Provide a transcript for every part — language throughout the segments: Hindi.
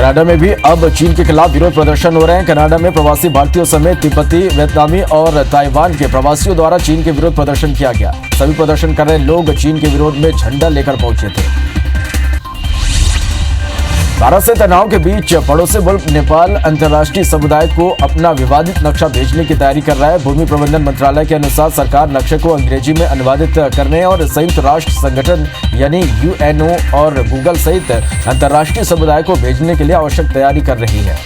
कनाडा में भी अब चीन के खिलाफ विरोध प्रदर्शन हो रहे हैं। कनाडा में प्रवासी भारतीयों समेत तिब्बती, वियतनामी और ताइवान के प्रवासियों द्वारा चीन के विरोध प्रदर्शन किया गया। सभी प्रदर्शन कर रहे लोग चीन के विरोध में झंडा लेकर पहुंचे थे। भारत से तनाव के बीच पड़ोसी मुल्क नेपाल अंतर्राष्ट्रीय समुदाय को अपना विवादित नक्शा भेजने की तैयारी कर रहा है। भूमि प्रबंधन मंत्रालय के अनुसार सरकार नक्शे को अंग्रेजी में अनुवादित करने और संयुक्त राष्ट्र संगठन यानी यूएनओ और गूगल सहित अंतर्राष्ट्रीय समुदाय को भेजने के लिए आवश्यक तैयारी कर रही है।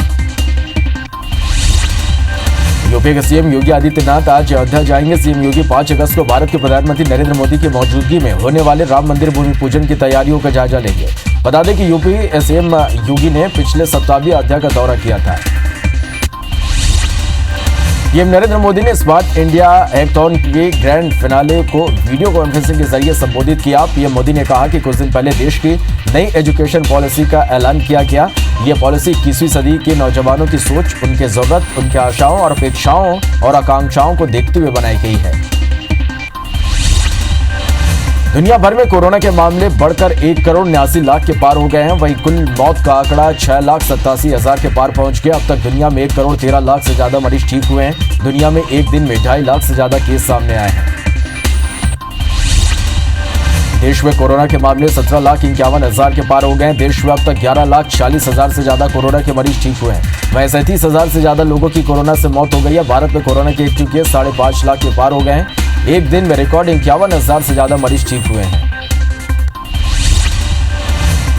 यूपी के सीएम योगी आदित्यनाथ आज अयोध्या जाएंगे। सीएम योगी 5 अगस्त को भारत के प्रधानमंत्री नरेंद्र मोदी की मौजूदगी में होने वाले राम मंदिर भूमि पूजन की तैयारियों का जायजा लेंगे। बता दें कि यूपी सीएम योगी ने पिछले सप्ताह भी अयोध्या का दौरा किया था। पीएम नरेंद्र मोदी ने स्मार्ट इंडिया हैकाथॉन के ग्रैंड फिनाले को वीडियो कॉन्फ्रेंसिंग के जरिए संबोधित किया। पीएम मोदी ने कहा कि कुछ दिन पहले देश की नई एजुकेशन पॉलिसी का ऐलान किया गया। ये पॉलिसी 21वीं सदी के नौजवानों की सोच, उनके जरूरत, उनके आशाओं और अपेक्षाओं और आकांक्षाओं को देखते हुए बनाई गई है। दुनिया भर में कोरोना के मामले बढ़कर 1,89,00,000 के पार हो गए हैं। वहीं कुल मौत का आंकड़ा 6,87,000 के पार पहुंच गया। अब तक दुनिया में 1,13,00,000 से ज्यादा मरीज ठीक हुए हैं। दुनिया में एक दिन में 2.5 लाख से ज्यादा केस सामने आए हैं। देश में कोरोना के मामले 17,51,000 के पार हो गए हैं। देश में अब तक 11,40,000 से ज्यादा कोरोना के मरीज ठीक हुए हैं। वहीं 37,000 से ज्यादा लोगों की कोरोना से मौत हो गई है। भारत में कोरोना के एक्टिव केस 5.5 लाख के पार हो गए हैं। एक दिन में रिकॉर्ड 51,000 से ज्यादा मरीज ठीक हुए हैं।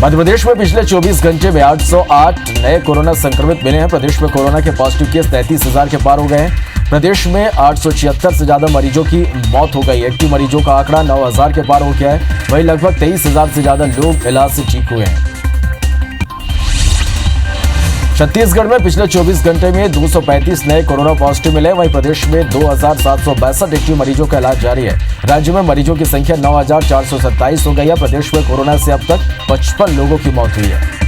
मध्य प्रदेश में पिछले 24 घंटे में 808 नए कोरोना संक्रमित मिले हैं। प्रदेश में कोरोना के पॉजिटिव केस 33,000 के पार हो गए हैं। प्रदेश में 876 से ज्यादा मरीजों की मौत हो गई। एक्टिव मरीजों का आंकड़ा 9,000 के पार हो गया है। वहीं लगभग 23,000 से ज्यादा लोग इलाज से ठीक हुए हैं। छत्तीसगढ़ में पिछले 24 घंटे में 235 नए कोरोना पॉजिटिव मिले। वहीं प्रदेश में 2,762 एक्टिव मरीजों का इलाज जारी है। राज्य में मरीजों की संख्या 9,427 हो गई है। प्रदेश में कोरोना से अब तक 55 लोगों की मौत हुई है।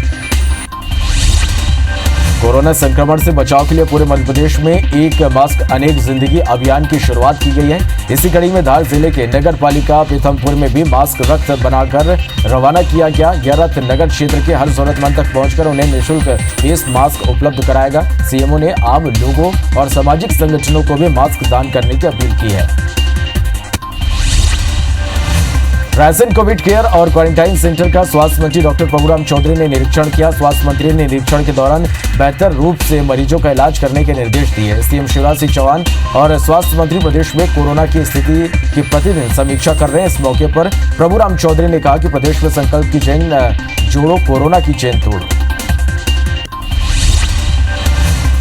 कोरोना संक्रमण से बचाव के लिए पूरे मध्य प्रदेश में एक मास्क अनेक जिंदगी अभियान की शुरुआत की गई है। इसी कड़ी में धार जिले के नगर पालिका पीथमपुर में भी मास्क रथ बनाकर रवाना किया गया। यह रथ नगर क्षेत्र के हर जरूरतमंद तक पहुंचकर उन्हें निःशुल्क फेस मास्क उपलब्ध कराएगा। सीएमओ ने आम लोगों और सामाजिक संगठनों को भी मास्क दान करने की अपील की है। रायसेन कोविड केयर और क्वारंटाइन सेंटर का स्वास्थ्य मंत्री डॉक्टर प्रभुराम चौधरी ने निरीक्षण किया। स्वास्थ्य मंत्री ने निरीक्षण के दौरान बेहतर रूप से मरीजों का इलाज करने के निर्देश दिए। सीएम शिवराज सिंह चौहान और स्वास्थ्य मंत्री प्रदेश में कोरोना की स्थिति की प्रतिदिन समीक्षा कर रहे हैं। इस मौके पर प्रभुराम चौधरी ने कहा कि प्रदेश में संकल्प की चेन जोड़ो, कोरोना की चेन तोड़ो।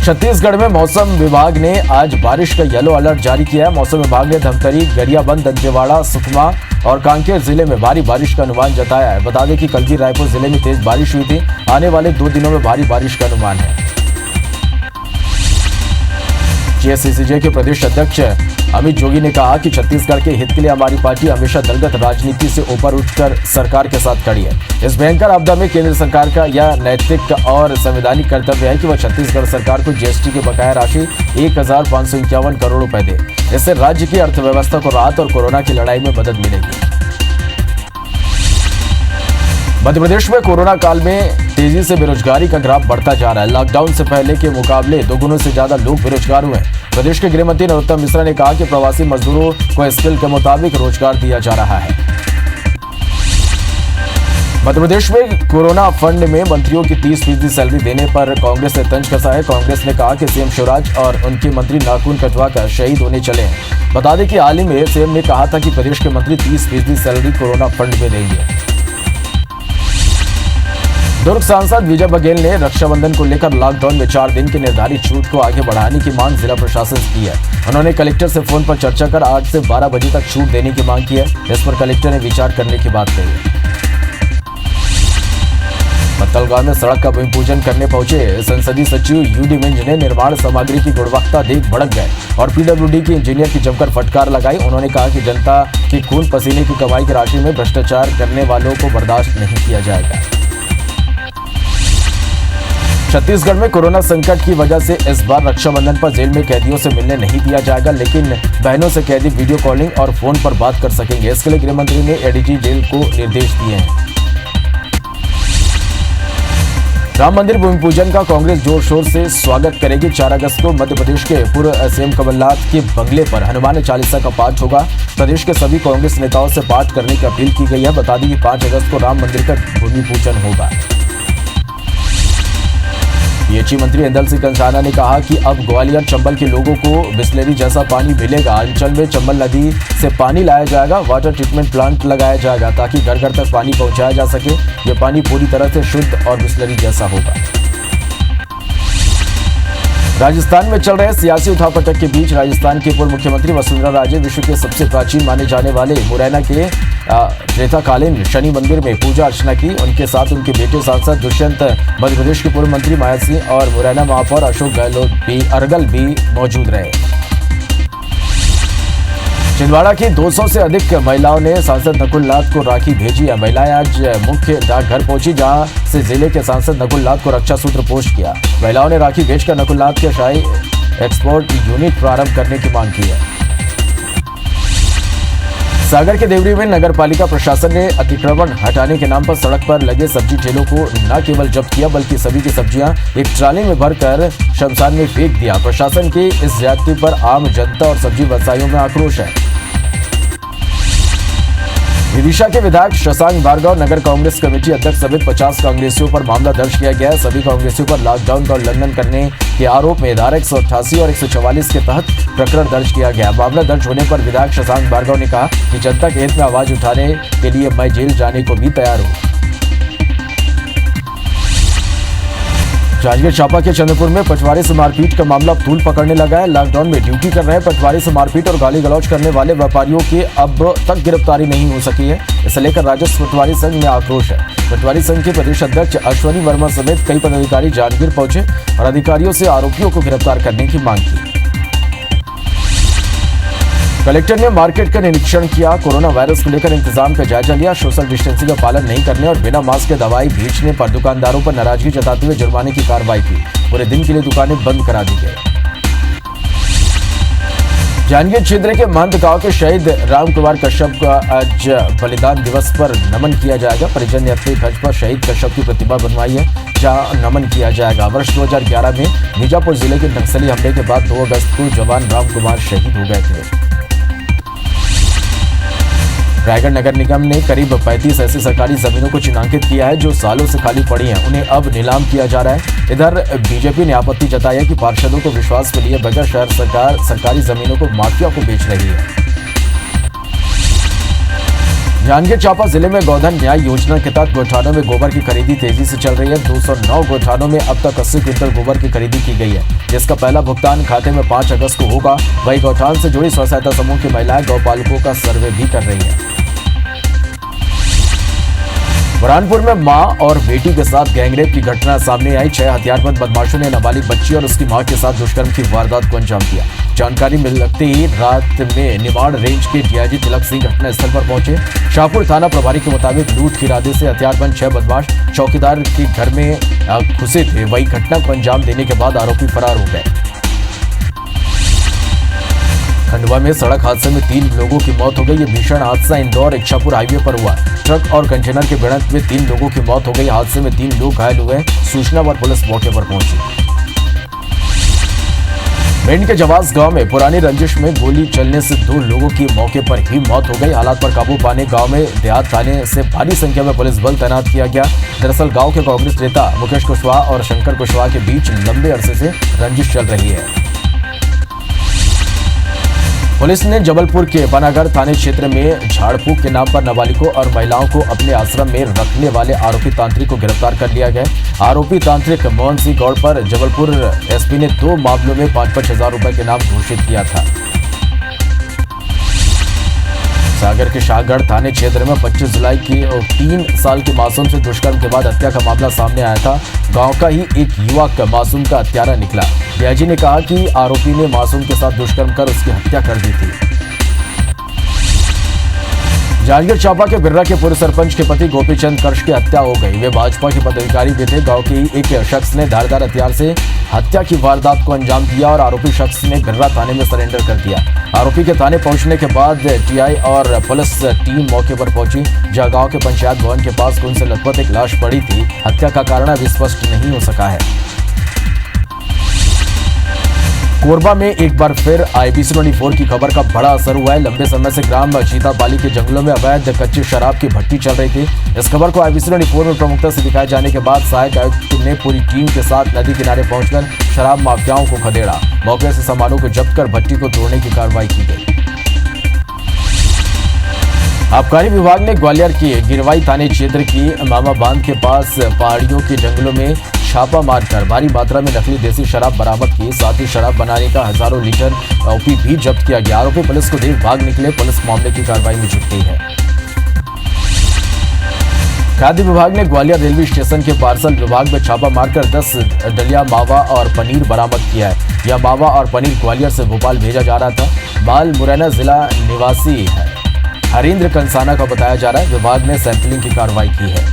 छत्तीसगढ़ में मौसम विभाग ने आज बारिश का येलो अलर्ट जारी किया है। मौसम विभाग ने धमतरी, गरियाबंद, दंतेवाड़ा, सुकमा और कांकेर जिले में भारी बारिश का अनुमान जताया है। बता दें कि कल भी रायपुर जिले में तेज बारिश हुई थी। आने वाले 2 दिनों में भारी बारिश का अनुमान है। जेएससीसीजे के प्रदेश अध्यक्ष अमित जोगी ने कहा कि छत्तीसगढ़ के हित के लिए हमारी पार्टी हमेशा दलगत राजनीति से ऊपर उठकर सरकार के साथ खड़ी है। इस भयंकर आपदा में केंद्र सरकार का यह नैतिक और संवैधानिक कर्तव्य है कि वह छत्तीसगढ़ सरकार को जीएसटी की बकाया राशि 1,551 करोड़ रुपए दे। इससे राज्य की अर्थव्यवस्था को राहत और कोरोना की लड़ाई में मदद मिलेगी। मध्य प्रदेश में कोरोना काल में तेजी से बेरोजगारी का ग्राफ बढ़ता जा रहा है। लॉकडाउन से पहले के मुकाबले 2 गुना से ज्यादा लोग बेरोजगार हुए हैं। प्रदेश के गृह मंत्री नरोत्तम मिश्रा ने कहा कि प्रवासी मजदूरों को स्किल के मुताबिक रोजगार दिया जा रहा है। मध्य प्रदेश में कोरोना फंड में मंत्रियों की 30% सैलरी देने पर कांग्रेस ने तंज कसा है। कांग्रेस ने कहा कि सीएम शिवराज और उनके मंत्री नाखून कटवाकर शहीद होने चले हैं। बता दें कि हाल ही में सीएम ने कहा था कि प्रदेश के मंत्री 30% सैलरी कोरोना फंड में देंगे। दुर्ग सांसद विजय बघेल ने रक्षाबंधन को लेकर लॉकडाउन में 4 दिन की निर्धारित छूट को आगे बढ़ाने की मांग जिला प्रशासन से की है। उन्होंने कलेक्टर से फोन पर चर्चा कर 8 से 12 बजे तक छूट देने की मांग की है। इस पर कलेक्टर ने विचार करने की बात कही। पत्तलगांव में सड़क का भूमि पूजन करने पहुंचे संसदीय सचिव यूडी मिंज ने निर्माण सामग्री की गुणवत्ता देख भड़क गए और पीडब्ल्यूडी के इंजीनियर की जमकर फटकार लगाई। उन्होंने कहा कि जनता की खून पसीने की कमाई की राशि में भ्रष्टाचार करने वालों को बर्दाश्त नहीं किया जाएगा। छत्तीसगढ़ में कोरोना संकट की वजह से इस बार रक्षाबंधन पर जेल में कैदियों से मिलने नहीं दिया जाएगा, लेकिन बहनों से कैदी वीडियो कॉलिंग और फोन पर बात कर सकेंगे। इसके लिए गृह मंत्री ने एडीजी जेल को निर्देश दिए हैं। राम मंदिर भूमि पूजन का कांग्रेस जोर शोर से स्वागत करेगी। 4 अगस्त को मध्य प्रदेश के पूर्व सीएम कमलनाथ के बंगले पर हनुमान चालीसा का पाठ होगा। प्रदेश के सभी कांग्रेस नेताओं से पाठ करने की अपील की गई है। बता दें कि 5 अगस्त को राम मंदिर का भूमि पूजन होगा। पीएचई मंत्री इंदल सिंह कंसाना ने कहा कि अब ग्वालियर चंबल के लोगों को बिस्लेरी जैसा पानी मिलेगा। अंचल में चंबल नदी से पानी लाया जाएगा। वाटर ट्रीटमेंट प्लांट लगाया जाएगा ताकि घर घर तक पानी पहुंचाया जा सके। यह पानी पूरी तरह से शुद्ध और बिस्लेरी जैसा होगा। राजस्थान में चल रहे सियासी उठापटक के बीच राजस्थान के पूर्व मुख्यमंत्री वसुंधरा राजे विश्व के सबसे प्राचीन माने जाने वाले मुरैना के त्रेताकालीन शनि मंदिर में पूजा अर्चना की। उनके साथ उनके बेटे सांसद दुष्यंत, मध्य प्रदेश के पूर्व मंत्री माया सिंह और मुरैना महापौर अशोक गहलोत भी मौजूद रहे। छिंदवाड़ा की 200 से अधिक महिलाओं ने सांसद नकुल नाथ को राखी भेजी है। महिलाएं आज मुख्य डाकघर पहुंची, जहां से जिले के सांसद नकुल नाथ को रक्षा सूत्र पोस्ट किया। महिलाओं ने राखी भेजकर नकुल नाथ के शाही एक्सपोर्ट यूनिट प्रारंभ करने की मांग की है। सागर के देवरी में नगर पालिका प्रशासन ने अतिक्रमण हटाने के नाम पर सड़क पर लगे सब्जी ठेलों को न केवल जब्त किया बल्कि सभी की सब्जियां एक ट्राली में भरकर शमशान में फेंक दिया। प्रशासन की इस ज्यादती पर आम जनता और सब्जी व्यवसायियों में आक्रोश है। विदिशा के विधायक शशांक भार्गव, नगर कांग्रेस कमेटी अध्यक्ष समेत 50 कांग्रेसियों पर मामला दर्ज किया गया है। सभी कांग्रेसियों पर लॉकडाउन का उल्लंघन करने के आरोप में धारा 188 और 144 के तहत प्रकरण दर्ज किया गया। मामला दर्ज होने पर विधायक शशांक भार्गव ने कहा कि जनता के हित में आवाज उठाने के लिए मैं जेल जाने को भी तैयार हूं। जांजगीर चांपा के चंद्रपुर में पटवारी से मारपीट का मामला तूल पकड़ने लगा है। लॉकडाउन में ड्यूटी कर रहे पटवारी से मारपीट और गाली गलौज करने वाले व्यापारियों की अब तक गिरफ्तारी नहीं हो सकी है। इसे लेकर राजस्व पटवारी संघ में आक्रोश है। पटवारी संघ के प्रदेश अध्यक्ष अश्वनी वर्मा समेत कई पदाधिकारी जांजगीर पहुंचे और अधिकारियों से आरोपियों को गिरफ्तार करने की मांग की। कलेक्टर ने मार्केट का निरीक्षण किया। कोरोना वायरस को लेकर इंतजाम का जायजा लिया। सोशल डिस्टेंसिंग का पालन नहीं करने और बिना मास्क के दवाई बेचने पर दुकानदारों पर नाराजगी जताते हुए जुर्माने की कार्रवाई की। पूरे दिन के लिए दुकानें बंद करा दी गई। जांजगीर क्षेत्र के महंत गांव के शहीद राम कुमार कश्यप का आज बलिदान दिवस पर नमन किया जाएगा। परिजन ने अपने खर्च पर शहीद कश्यप की प्रतिमा बनवाई है, जहां नमन किया जाएगा। वर्ष 2011 में बीजापुर जिले के नक्सली हमले के बाद 2 अगस्त को जवान राम कुमार शहीद हो गए थे। रायगढ़ नगर निगम ने करीब 35 ऐसी सरकारी जमीनों को चिन्हांकित किया है जो सालों से खाली पड़ी हैं। उन्हें अब नीलाम किया जा रहा है। इधर बीजेपी ने आपत्ति जताई है कि पार्षदों को विश्वास में लिए बगैर शहर सरकार सरकारी जमीनों को माफिया को बेच रही है। जांजगीर चांपा जिले में गोधन न्याय योजना के तहत गौठानों में गोबर की खरीदी तेजी से चल रही है। 209 गौठानों में अब तक 80 क्विंटल गोबर की खरीदी की गई है, जिसका पहला भुगतान खाते में 5 अगस्त को होगा। वहीं गौठान से जुड़ी स्व सहायता समूह की महिलाएं गौपालकों का सर्वे भी कर रही है। बुरहानपुर में मां और बेटी के साथ गैंगरेप की घटना सामने आई। 6 हथियारबंद बदमाशों ने नाबालिग बच्ची और उसकी मां के साथ दुष्कर्म की वारदात को अंजाम दिया। जानकारी मिलते ही रात में निमाड़ रेंज के डीआईजी तिलक सिंह घटनास्थल पर पहुंचे। शाहपुर थाना प्रभारी के मुताबिक लूट के इरादे से हथियारबंद 6 बदमाश चौकीदार के घर में घुसे थे। वही घटना को अंजाम देने के बाद आरोपी फरार हो गए। खंडवा में सड़क हादसे में 3 लोगों की मौत हो गई। ये भीषण हादसा इंदौर इच्छापुर हाईवे पर हुआ। ट्रक और कंटेनर के भिड़ंत में 3 लोगों की मौत हो गई। हादसे में 3 लोग घायल हुए। सूचना पर पुलिस मौके पर पहुंची। भिंड के जवास गांव में पुरानी रंजिश में गोली चलने से 2 लोगों की मौके पर ही मौत हो गई। हालात पर काबू पाने गांव में देहात थाने से भारी संख्या में पुलिस बल तैनात किया गया। दरअसल गांव के कांग्रेस नेता मुकेश कुशवाहा और शंकर कुशवाहा के बीच लंबे अरसे से रंजिश चल रही है। पुलिस ने जबलपुर के पनागढ़ थाने क्षेत्र में झाड़ फूक के नाम पर नाबालिगों और महिलाओं को अपने आश्रम में रखने वाले आरोपी तांत्रिक को गिरफ्तार कर लिया गया। आरोपी तांत्रिक मोहन सिंह गौड़ पर जबलपुर एसपी ने 2 मामलों में 5-5 हजार रुपए के इनाम घोषित किया था। सागर के शाहगढ़ थाने क्षेत्र में 25 जुलाई की 3 साल के मासूम से दुष्कर्म के बाद हत्या का मामला सामने आया था। गांव का ही एक युवक मासूम का हत्यारा निकला। डीआईजी ने कहा कि आरोपी ने मासूम के साथ दुष्कर्म कर उसकी हत्या कर दी थी। जांजगीर चांपा के बिर्रा के पूर्व सरपंच के पति गोपीचंद कर्ष की हत्या हो गई। वे भाजपा के पदाधिकारी भी थे। गांव के एक शख्स ने धारदार हथियार से हत्या की वारदात को अंजाम दिया और आरोपी शख्स ने बिर्रा थाने में सरेंडर कर दिया। आरोपी के थाने पहुंचने के बाद टीआई और पुलिस टीम मौके पर पहुंची, जहां गांव के पंचायत भवन के पास खून से लथपथ एक लाश पड़ी थी। हत्या का कारण अभी स्पष्ट नहीं हो सका है। कोरबा में एक बार फिर IBC 24 की खबर का बड़ा असर हुआ है। लंबे समय से ग्राम चीतापाली के जंगलों में अवैध कच्ची शराब की भट्टी चल रही थी। इस खबर को IBC 24 में प्रमुखता से दिखाए जाने के बाद सहायक आयुक्त ने पूरी टीम के साथ नदी किनारे पहुंचकर शराब माफियाओं को खदेड़ा। मौके से सामानों को जब्त कर भट्टी को तोड़ने की कार्रवाई की गई। आबकारी विभाग ने ग्वालियर के गिरवाई थाने क्षेत्र की मामा बांध के पास पहाड़ियों के जंगलों में छापा मारकर भारी मात्रा में नकली देसी शराब बरामद की। साथ ही शराब बनाने का हजारों लीटर ओपी भी जब्त किया गया। आरोपी पुलिस को देख भाग निकले। पुलिस मामले की कार्रवाई में जुट गई है। खाद्य विभाग ने ग्वालियर रेलवे स्टेशन के पार्सल विभाग में छापा मारकर 10 डलिया मावा और पनीर बरामद किया है। यह मावा और पनीर ग्वालियर से भोपाल भेजा जा रहा था। माल मुरैना जिला निवासी है हरेंद्र कंसाना का बताया जा रहा है। विभाग ने सैंपलिंग की कार्रवाई की है।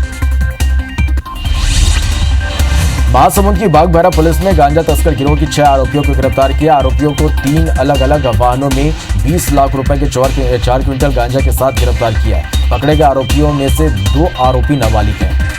महासमुंद की बागबाहरा पुलिस ने गांजा तस्कर गिरोह की 6 आरोपियों को गिरफ्तार किया। आरोपियों को 3 अलग अलग वाहनों में 20 लाख रुपए के 4 क्विंटल गांजा के साथ गिरफ्तार किया है। पकड़े गए आरोपियों में से 2 आरोपी नाबालिग हैं।